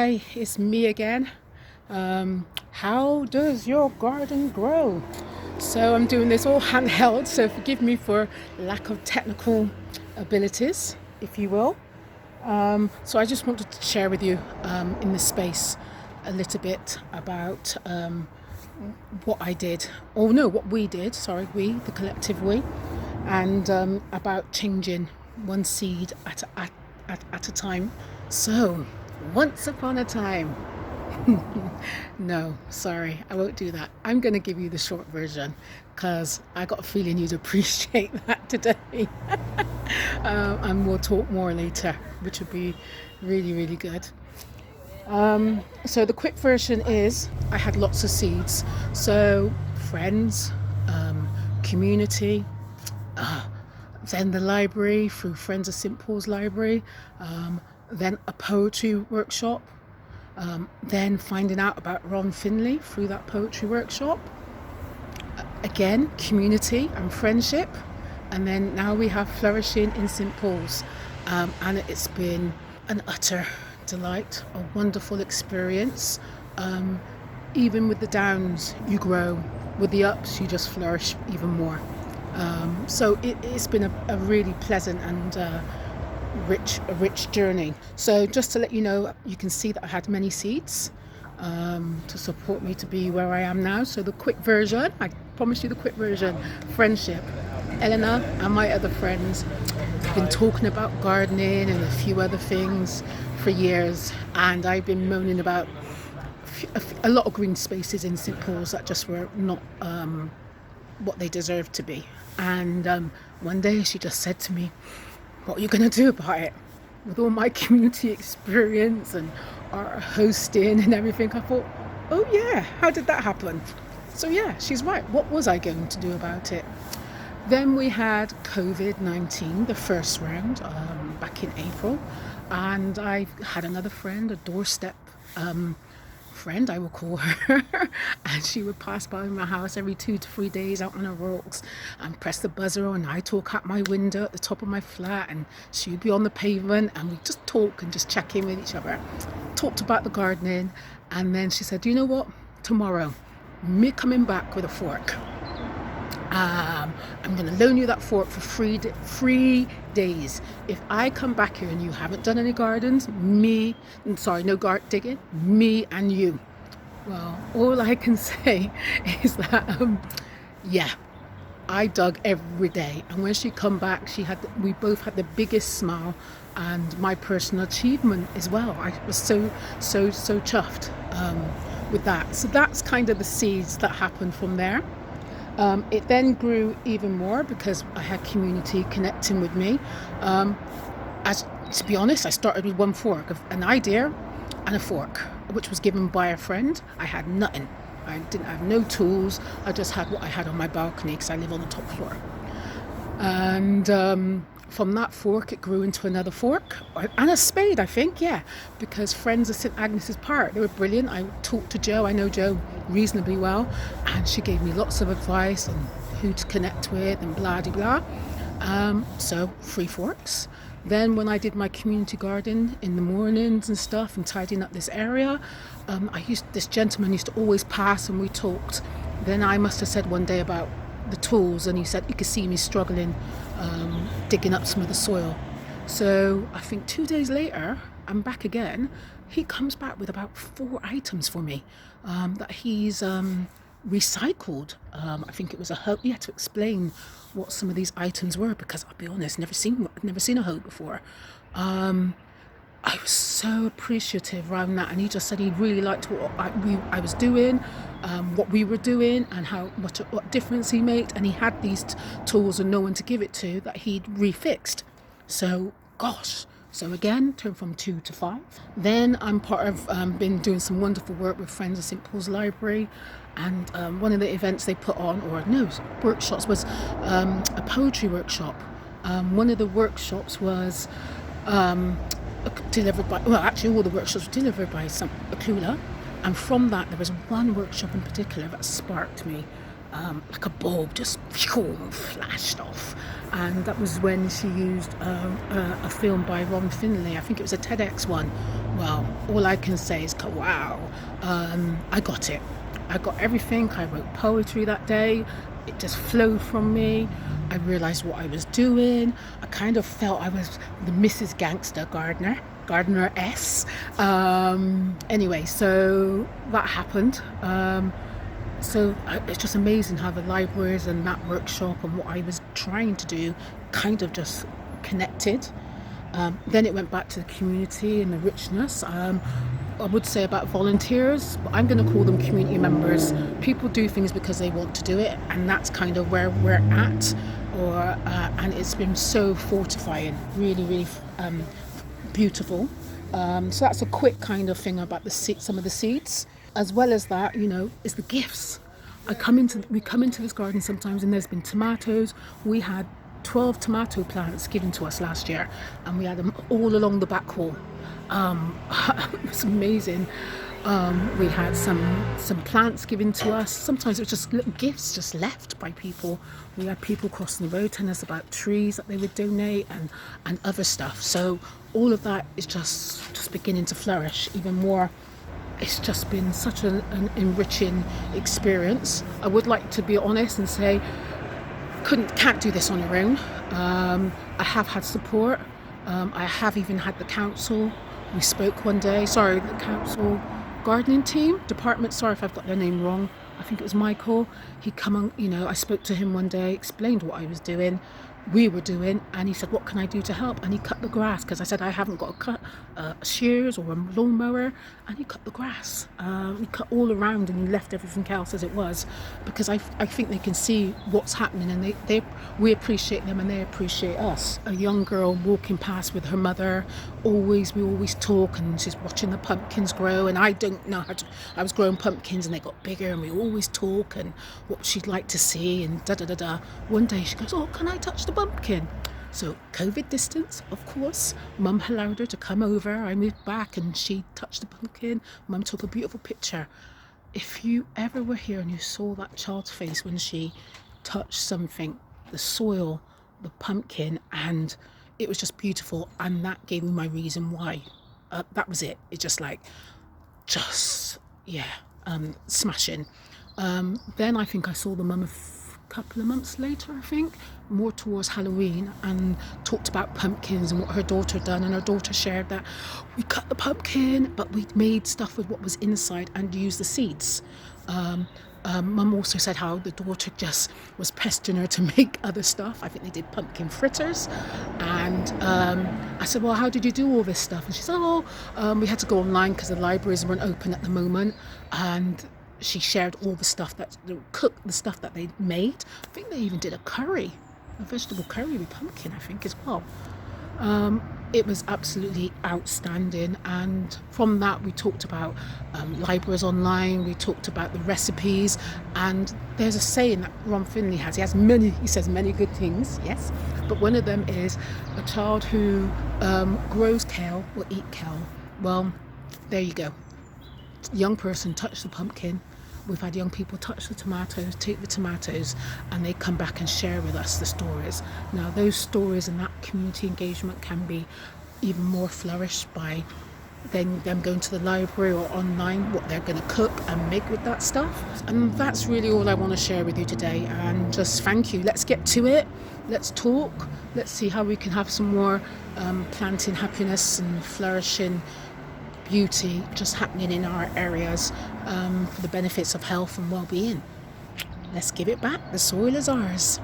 Hi, it's me again. How does your garden grow? So I'm doing this all handheld, so forgive me for lack of technical abilities, if you will. So I just wanted to share with you in this space a little bit about what I did, or no, what we did, sorry, we, the collective we, and about changing one seed at a time. So, once upon a time, no, sorry, I won't do that. I'm going to give you the short version because I got a feeling you'd appreciate that today. And we'll talk more later, which would be really, really good. So the quick version is I had lots of seeds. So friends, community, then the library through Friends of St Paul's Library, then a poetry workshop, then finding out about Ron Finley through that poetry workshop. Again, community and friendship. And then now we have Flourishing in St Paul's. And it's been an utter delight, a wonderful experience. Even with the downs, you grow. With the ups, you just flourish even more. So it's been a really pleasant and rich journey. So just to let you know, you can see that I had many seeds to support me to be where I am now. So the quick version, I promise you the quick version, friendship. Eleanor and my other friends have been talking about gardening and a few other things for years, and I've been moaning about a lot of green spaces in St Paul's that just were not what they deserved to be. And one day she just said to me, what are you going to do about it? With all my community experience and our hosting and everything, I thought, oh yeah, how did that happen? So yeah, she's right. What was I going to do about it? Then we had COVID-19, the first round, back in April. And I had another friend, a doorstep friend, I will call her, and she would pass by my house every 2 to 3 days out on her walks and press the buzzer, and I'd talk out my window at the top of my flat, and she'd be on the pavement, and we'd just talk and just check in with each other. Talked about the gardening, and then she said, you know what, tomorrow, me coming back with a fork. I'm going to loan you that fork for 3 days. If I come back here and you haven't done any gardens, no garden digging, me and you. Well, all I can say is that, I dug every day. And when she come back, we both had the biggest smile and my personal achievement as well. I was so chuffed with that. So that's kind of the seeds that happened from there. It then grew even more because I had community connecting with me. To be honest, I started with one fork, of an idea and a fork, which was given by a friend. I had nothing. I didn't have no tools. I just had what I had on my balcony because I live on the top floor. And from that fork, it grew into another fork and a spade, I think, yeah, because Friends of St Agnes's Park, they were brilliant. I talked to Jo, I know Jo reasonably well, and she gave me lots of advice on who to connect with and blah de blah. So 3 forks. Then when I did my community garden in the mornings and stuff and tidying up this area, this gentleman used to always pass and we talked. Then I must have said one day about the tools, and he said you could see me struggling digging up some of the soil. So I think 2 days later I'm back again. He comes back with about 4 items for me that he's recycled. I think it was a hoe. He had to explain what some of these items were because I'll be honest, I've never seen a hoe before. I was so appreciative around that, and he just said he really liked what I was doing, what we were doing, and what difference he made. And he had these tools and no one to give it to that he'd refixed. So, gosh. So again, turned from 2 to 5. Then I'm part of been doing some wonderful work with Friends of St Paul's Library, and one of the events they put on, workshops, was a poetry workshop. One of the workshops was delivered by, all the workshops were delivered by Akula, and from that there was one workshop in particular that sparked me like a bulb, just phew, flashed off. And that was when she used a film by Ron Finley. I think it was a TEDx one. Well, all I can say is, wow, I got it. I got everything. I wrote poetry that day. It just flowed from me. I realised what I was doing. I kind of felt I was the Mrs. Gangster Gardener S. Anyway, so that happened. So it's just amazing how the libraries and that workshop and what I was trying to do kind of just connected. Then it went back to the community and the richness. I would say about volunteers, but I'm going to call them community members. People do things because they want to do it, and that's kind of where we're at. And it's been so fortifying, really, really beautiful. So that's a quick kind of thing about some of the seeds. As well as that, is the gifts. We come into this garden sometimes, and there's been tomatoes. We had 12 tomato plants given to us last year, and we had them all along the back wall. It was amazing. We had some plants given to us. Sometimes it was just little gifts just left by people. We had people crossing the road telling us about trees that they would donate and other stuff. So all of that is just beginning to flourish even more. It's just been such an enriching experience. I would like to be honest and say can't do this on your own. I have had support. I have even had the council. We spoke one day. Sorry, the council gardening team department. Sorry if I've got their name wrong. I think it was Michael. He come on. I spoke to him one day, explained what I was doing. We were doing, and he said, what can I do to help? And he cut the grass, because I said I haven't got shears or a lawnmower, and he cut the grass. He cut all around, and he left everything else as it was, because I think they can see what's happening, and we appreciate them and they appreciate us. A young girl walking past with her mother, we always talk, and she's watching the pumpkins grow, and I don't know I was growing pumpkins and they got bigger, and we always talk and what she'd like to see and da-da-da-da. One day she goes, oh, can I touch the pumpkin? So COVID distance, of course. Mum allowed her to come over. I moved back and she touched the pumpkin. Mum took a beautiful picture. If you ever were here and you saw that child's face when she touched something, the soil, the pumpkin, and it was just beautiful, and that gave me my reason why. That was it. It's smashing. Then I think I saw the mum couple of months later, I think, more towards Halloween, and talked about pumpkins and what her daughter had done. And her daughter shared that we cut the pumpkin, but we made stuff with what was inside and used the seeds. Mum also said how the daughter just was pestering her to make other stuff. I think they did pumpkin fritters. And I said, well, how did you do all this stuff? And she said, we had to go online because the libraries weren't open at the moment. And she shared all the stuff the stuff that they made. I think they even did a vegetable curry with pumpkin, I think, as well. It was absolutely outstanding. And from that, we talked about libraries online. We talked about the recipes. And there's a saying that Ron Finley has. He says many good things, yes. But one of them is a child who grows kale will eat kale. Well, there you go. Young person touch the pumpkin. We've had young people touch the tomatoes, take the tomatoes, and they come back and share with us the stories. Now, those stories and that community engagement can be even more flourished by then them going to the library or online, what they're going to cook and make with that stuff. And that's really all I want to share with you today. And just thank you. Let's get to it. Let's talk. Let's see how we can have some more planting happiness and flourishing beauty just happening in our areas for the benefits of health and well-being. Let's give it back. The soil is ours.